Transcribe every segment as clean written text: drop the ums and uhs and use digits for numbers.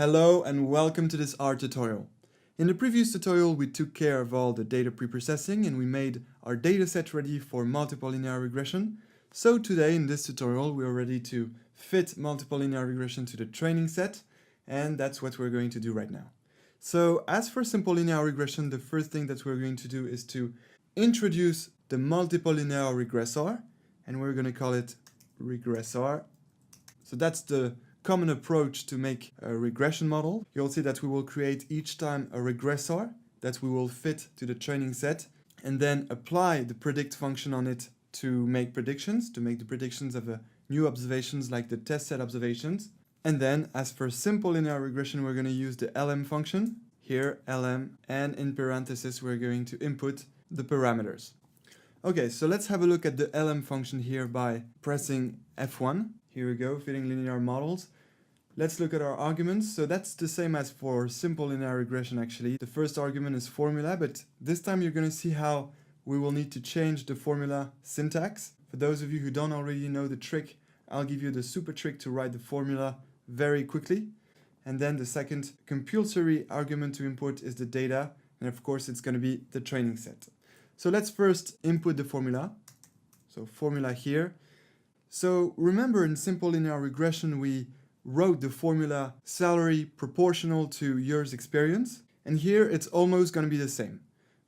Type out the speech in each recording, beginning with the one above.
Hello and welcome to this R tutorial. In the previous tutorial we took care of all the data preprocessing and we made our dataset ready for multiple linear regression. So today in this tutorial we are ready to fit multiple linear regression to the training set, and that's what we're going to do right now. So as for simple linear regression, the first thing that we're going to do is to introduce the multiple linear regressor, and we're going to call it regressor. So that's the common approach to make a regression model. You'll see that we will create each time a regressor that we will fit to the training set and then apply the predict function on it to make predictions, to make the predictions of new observations like the test set observations. And then as for simple linear regression, we're going to use the lm function, here lm, and in parentheses we're going to input the parameters. Okay, so let's have a look at the lm function here by pressing F1. Here we go, fitting linear models. Let's look at our arguments. So that's the same as for simple linear regression actually. The first argument is formula, but this time you're going to see how we will need to change the formula syntax. For those of you who don't already know the trick, I'll give you the super trick to write the formula very quickly. And then the second compulsory argument to import is the data, and of course it's going to be the training set. So let's first input the formula. So formula here. So remember, in simple linear regression we wrote the formula salary proportional to years experience, and here it's almost going to be the same.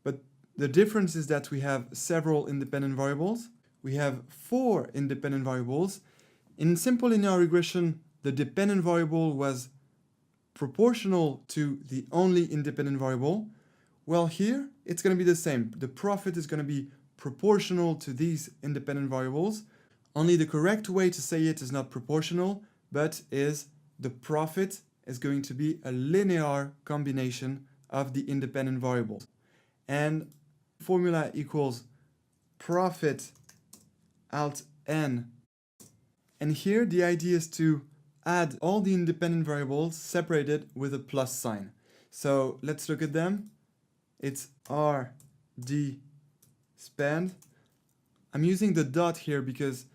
But the difference is that we have several independent variables. We have 4 independent variables. In simple linear regression, the dependent variable was proportional to the only independent variable. Well, here it's going to be the same. The profit is going to be proportional to these independent variables. Only the correct way to say it is not proportional, but is the profit is going to be a linear combination of the independent variables. And formula equals profit alt n. And here the idea is to add all the independent variables separated with a plus sign. So let's look at them. It's R, D, spend. I'm using the dot here because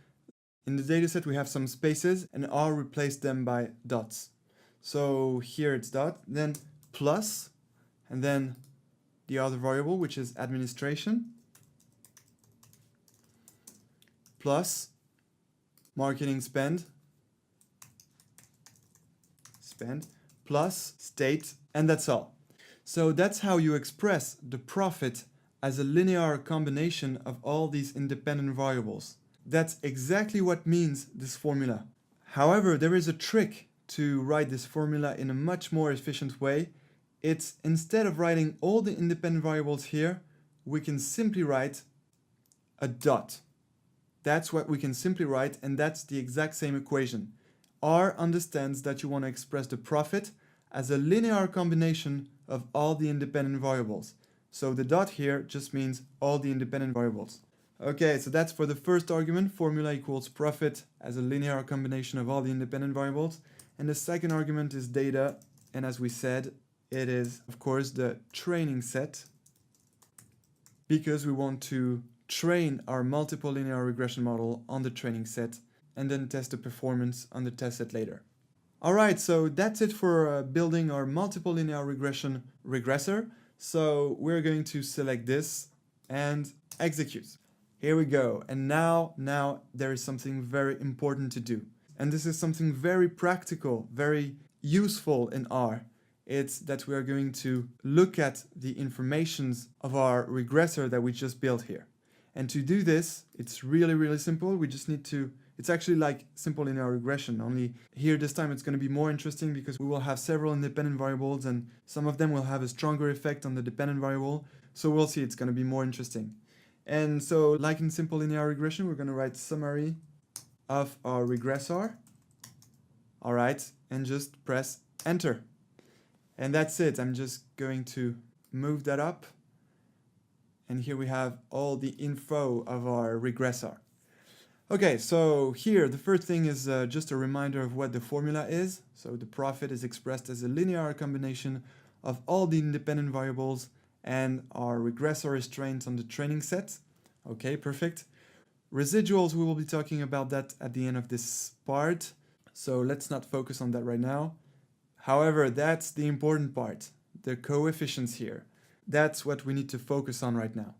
in the dataset we have some spaces and R replaced them by dots. So here it's dot, then plus, and then the other variable, which is administration, plus marketing spend, plus state, and that's all. So that's how you express the profit as a linear combination of all these independent variables. That's exactly what means this formula. However, there is a trick to write this formula in a much more efficient way. It's instead of writing all the independent variables here, we can simply write a dot. That's what we can simply write, and that's the exact same equation. R understands that you want to express the profit as a linear combination of all the independent variables. So the dot here just means all the independent variables. Okay, so that's for the first argument, formula equals profit as a linear combination of all the independent variables. And the second argument is data, and as we said, it is of course the training set, because we want to train our multiple linear regression model on the training set and then test the performance on the test set later. Alright, so that's it for building our multiple linear regression regressor. So we're going to select this and execute. Here we go, and now there is something very important to do. And this is something very practical, very useful in R. It's that we are going to look at the informations of our regressor that we just built here. And to do this, it's really simple. We just need to, it's actually like simple linear regression, only here this time it's going to be more interesting because we will have several independent variables and some of them will have a stronger effect on the dependent variable. So we'll see, it's going to be more interesting. And so, like in simple linear regression, we're going to write summary of our regressor. All right, and just press enter. And that's it. I'm just going to move that up. And here we have all the info of our regressor. Okay, so here the first thing is just a reminder of what the formula is. So the profit is expressed as a linear combination of all the independent variables, and our regressor is trained on the training set. Okay, perfect. Residuals, we will be talking about that at the end of this part. So let's not focus on that right now. However, that's the important part, the coefficients here. That's what we need to focus on right now.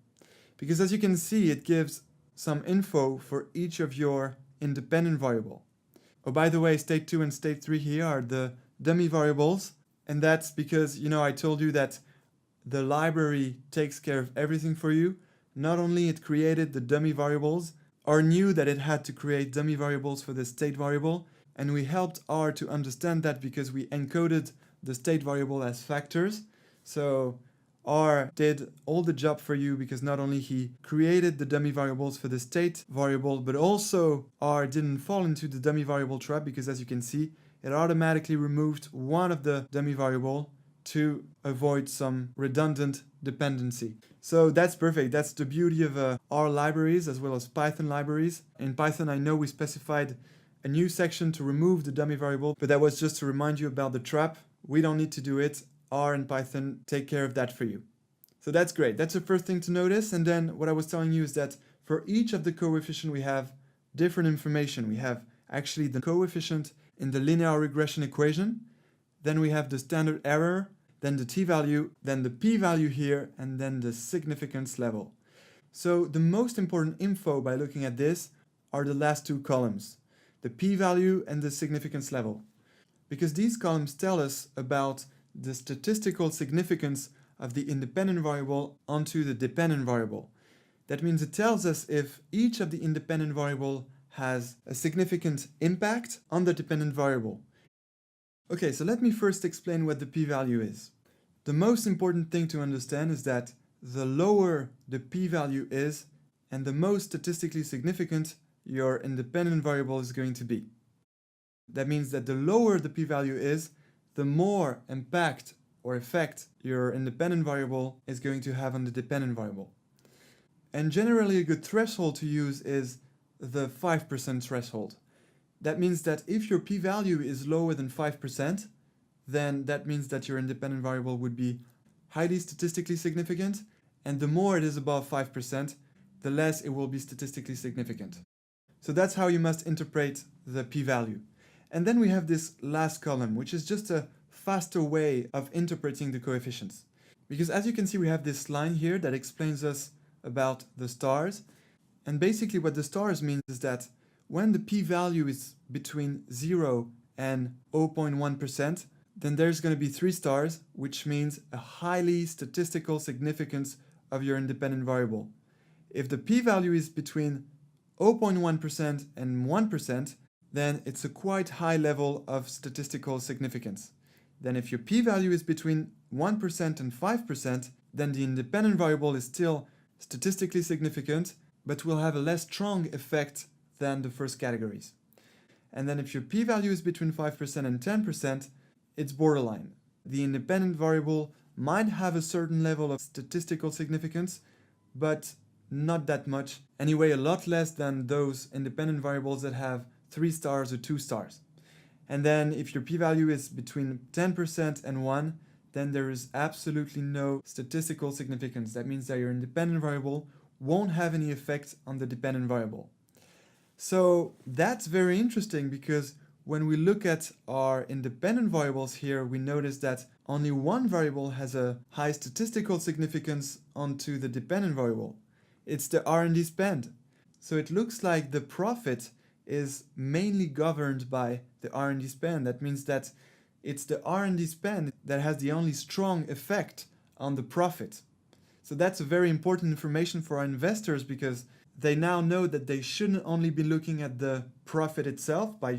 Because as you can see, it gives some info for each of your independent variable. Oh, by the way, state 2 and state 3 here are the dummy variables. And that's because, I told you that the library takes care of everything for you. Not only it created the dummy variables, R knew that it had to create dummy variables for the state variable, and we helped R to understand that because we encoded the state variable as factors. So R did all the job for you because not only he created the dummy variables for the state variable, but also R didn't fall into the dummy variable trap because, as you can see, it automatically removed one of the dummy variable to avoid some redundant dependency. So that's perfect. That's the beauty of R libraries as well as Python libraries. In Python, I know we specified a new section to remove the dummy variable, but that was just to remind you about the trap. We don't need to do it. R and Python take care of that for you. So that's great. That's the first thing to notice. And then what I was telling you is that for each of the coefficient, we have different information. We have actually the coefficient in the linear regression equation. Then we have the standard error, then the t-value, then the p-value here, and then the significance level. So the most important info by looking at this are the last two columns, the p-value and the significance level. Because these columns tell us about the statistical significance of the independent variable onto the dependent variable. That means it tells us if each of the independent variable has a significant impact on the dependent variable. Okay, so let me first explain what the p-value is. The most important thing to understand is that the lower the p-value is and the most statistically significant your independent variable is going to be. That means that the lower the p-value is, the more impact or effect your independent variable is going to have on the dependent variable. And generally a good threshold to use is the 5% threshold. That means that if your p-value is lower than 5%, then that means that your independent variable would be highly statistically significant, and the more it is above 5%, the less it will be statistically significant. So that's how you must interpret the p-value. And then we have this last column, which is just a faster way of interpreting the coefficients. Because as you can see, we have this line here that explains us about the stars. And basically what the stars means is that when the p-value is between 0 and 0.1%, then there's going to be 3 stars, which means a highly statistical significance of your independent variable. If the p-value is between 0.1% and 1%, then it's a quite high level of statistical significance. Then if your p-value is between 1% and 5%, then the independent variable is still statistically significant, but will have a less strong effect than the first categories. And then if your p-value is between 5% and 10%, it's borderline. The independent variable might have a certain level of statistical significance, but not that much. Anyway, a lot less than those independent variables that have 3 stars or 2 stars. And then if your p-value is between 10% and 1, then there is absolutely no statistical significance. That means that your independent variable won't have any effect on the dependent variable. So that's very interesting because when we look at our independent variables here, we notice that only one variable has a high statistical significance onto the dependent variable. It's the R&D spend. So it looks like the profit is mainly governed by the R&D spend. That means that it's the R&D spend that has the only strong effect on the profit. So that's a very important information for our investors because they now know that they shouldn't only be looking at the profit itself by,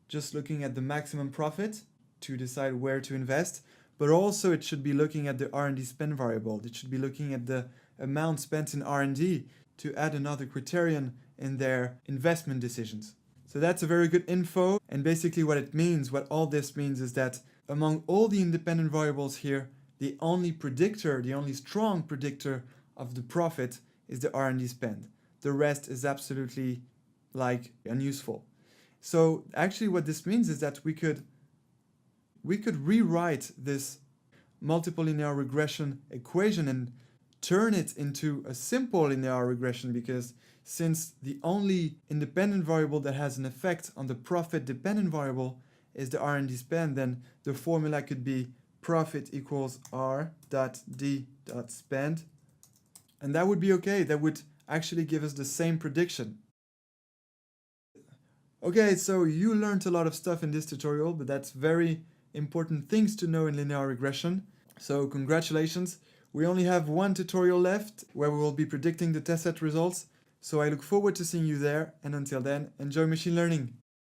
just looking at the maximum profit to decide where to invest, but also it should be looking at the R&D spend variable. It should be looking at the amount spent in R&D to add another criterion in their investment decisions. So that's a very good info, and basically what it means, what all this means is that among all the independent variables here, the only predictor, the only strong predictor of the profit is the R&D spend. The rest is absolutely unuseful. So actually what this means is that we could rewrite this multiple linear regression equation and turn it into a simple linear regression, because since the only independent variable that has an effect on the profit dependent variable is the R&D spend, then the formula could be profit equals R.D.spend. And that would be okay. That would actually give us the same prediction. Okay, so you learned a lot of stuff in this tutorial, but that's very important things to know in linear regression. So congratulations. We only have one tutorial left where we will be predicting the test set results. So I look forward to seeing you there, and until then, enjoy machine learning.